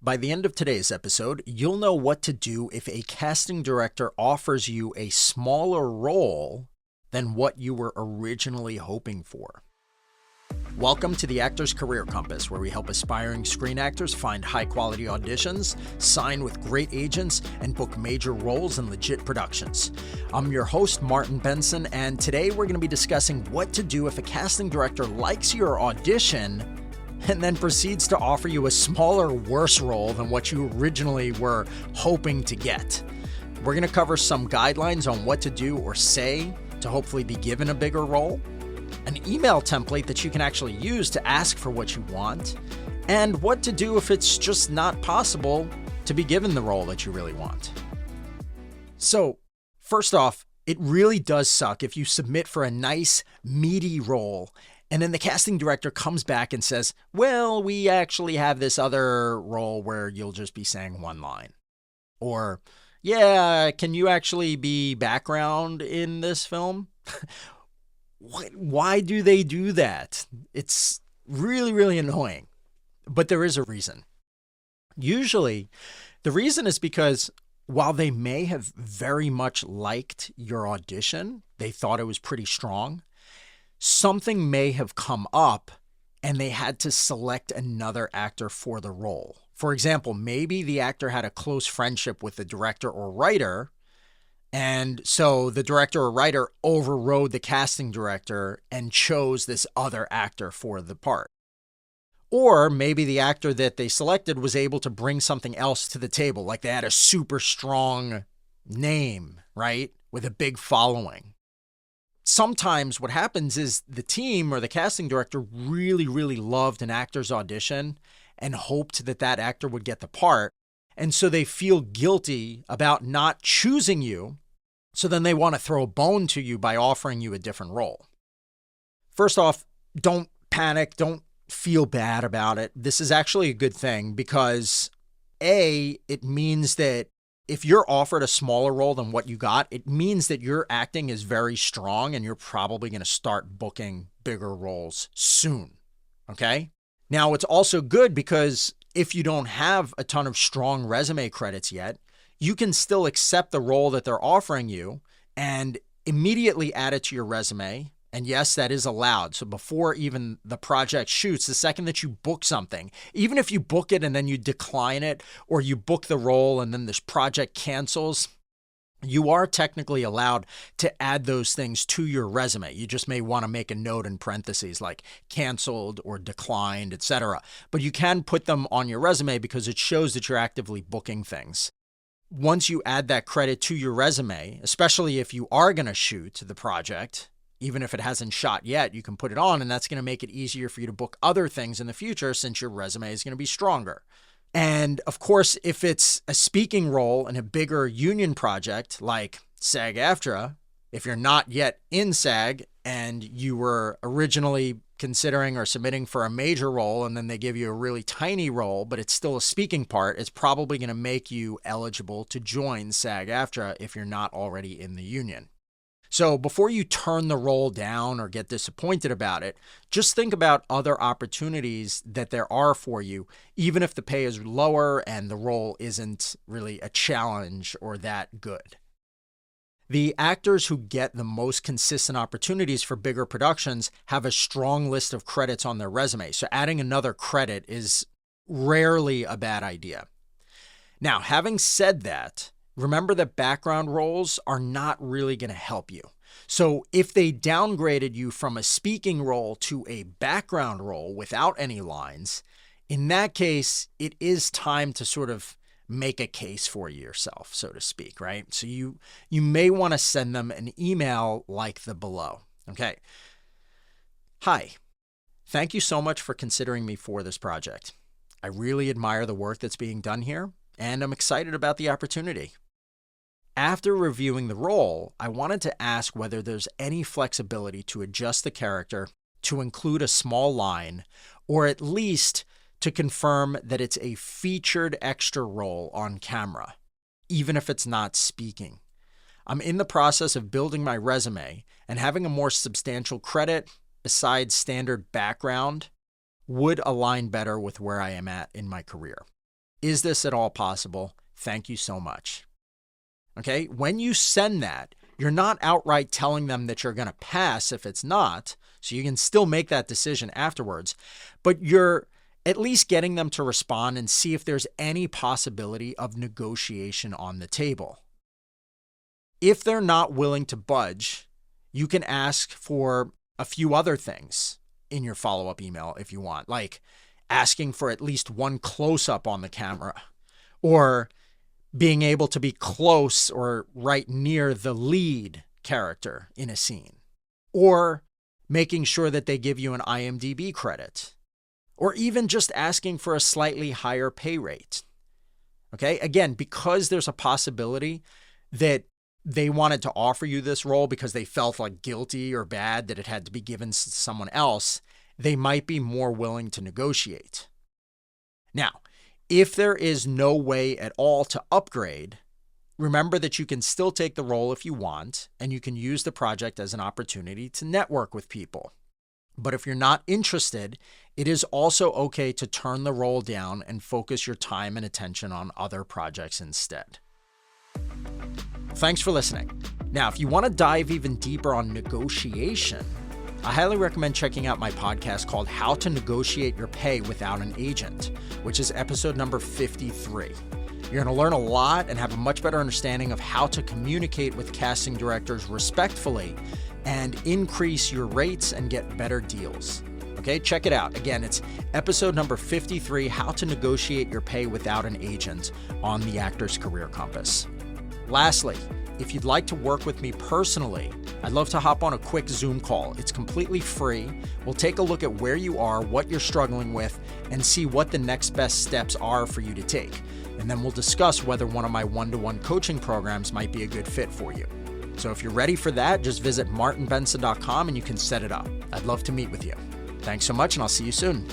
By the end of today's episode, you'll know what to do if a casting director offers you a smaller role than what you were originally hoping for. Welcome to the Actor's Career Compass, where we help aspiring screen actors find high-quality auditions, sign with great agents, and book major roles in legit productions. I'm your host, Martin Benson, and today we're going to be discussing what to do if a casting director likes your audition and then proceeds to offer you a smaller, worse role than what you originally were hoping to get. We're going to cover some guidelines on what to do or say to hopefully be given a bigger role, an email template that you can actually use to ask for what you want, and what to do if it's just not possible to be given the role that you really want. So, first off, it really does suck if you submit for a nice, meaty role and then the casting director comes back and says, well, we actually have this other role where you'll just be saying one line. Or, yeah, can you actually be background in this film? Why do they do that? It's really, really annoying. But there is a reason. Usually, the reason is because while they may have very much liked your audition, they thought it was pretty strong, something may have come up and they had to select another actor for the role. For example, maybe the actor had a close friendship with the director or writer, and so the director or writer overrode the casting director and chose this other actor for the part. Or maybe the actor that they selected was able to bring something else to the table, like they had a super strong name, right, with a big following. Sometimes what happens is the team or the casting director really, really loved an actor's audition and hoped that that actor would get the part. And so they feel guilty about not choosing you. So then they want to throw a bone to you by offering you a different role. First off, don't panic. Don't feel bad about it. This is actually a good thing because A, it means that if you're offered a smaller role than what you got, it means that your acting is very strong and you're probably going to start booking bigger roles soon. Okay? Now, it's also good because if you don't have a ton of strong resume credits yet, you can still accept the role that they're offering you and immediately add it to your resume. And yes, that is allowed. So before even the project shoots, the second that you book something, even if you book it and then you decline it, or you book the role and then this project cancels, you are technically allowed to add those things to your resume. You just may want to make a note in parentheses like canceled or declined, etc. But you can put them on your resume because it shows that you're actively booking things. Once you add that credit to your resume, especially if you are going to shoot the project, even if it hasn't shot yet, you can put it on, and that's going to make it easier for you to book other things in the future since your resume is going to be stronger. And of course, if it's a speaking role in a bigger union project like SAG-AFTRA, if you're not yet in SAG and you were originally considering or submitting for a major role and then they give you a really tiny role, but it's still a speaking part, it's probably going to make you eligible to join SAG-AFTRA if you're not already in the union. So before you turn the role down or get disappointed about it, just think about other opportunities that there are for you, even if the pay is lower and the role isn't really a challenge or that good. The actors who get the most consistent opportunities for bigger productions have a strong list of credits on their resume, so adding another credit is rarely a bad idea. Now, having said that, remember that background roles are not really going to help you. So if they downgraded you from a speaking role to a background role without any lines, in that case, it is time to sort of make a case for yourself, so to speak, right? So you may want to send them an email like the below. Okay. Hi. Thank you so much for considering me for this project. I really admire the work that's being done here, and I'm excited about the opportunity. After reviewing the role, I wanted to ask whether there's any flexibility to adjust the character to include a small line, or at least to confirm that it's a featured extra role on camera, even if it's not speaking. I'm in the process of building my resume, and having a more substantial credit besides standard background would align better with where I am at in my career. Is this at all possible? Thank you so much. Okay, when you send that, you're not outright telling them that you're going to pass if it's not, so you can still make that decision afterwards, but you're at least getting them to respond and see if there's any possibility of negotiation on the table. If they're not willing to budge, you can ask for a few other things in your follow-up email if you want, like asking for at least one close-up on the camera, or being able to be close or right near the lead character in a scene, or making sure that they give you an IMDb credit, or even just asking for a slightly higher pay rate. Okay, again, because there's a possibility that they wanted to offer you this role because they felt like guilty or bad that it had to be given to someone else, they might be more willing to negotiate. Now, if there is no way at all to upgrade, remember that you can still take the role if you want, and you can use the project as an opportunity to network with people. But if you're not interested, it is also okay to turn the role down and focus your time and attention on other projects instead. Thanks for listening. Now, if you want to dive even deeper on negotiation, I highly recommend checking out my podcast called How to Negotiate Your Pay Without an Agent, which is episode number 53. You're going to learn a lot and have a much better understanding of how to communicate with casting directors respectfully and increase your rates and get better deals. Okay, check it out. Again, it's episode number 53, How to Negotiate Your Pay Without an Agent on the Actor's Career Compass. Lastly, if you'd like to work with me personally, I'd love to hop on a quick Zoom call. It's completely free. We'll take a look at where you are, what you're struggling with, and see what the next best steps are for you to take. And then we'll discuss whether one of my one-to-one coaching programs might be a good fit for you. So if you're ready for that, just visit martinbenson.com and you can set it up. I'd love to meet with you. Thanks so much, and I'll see you soon.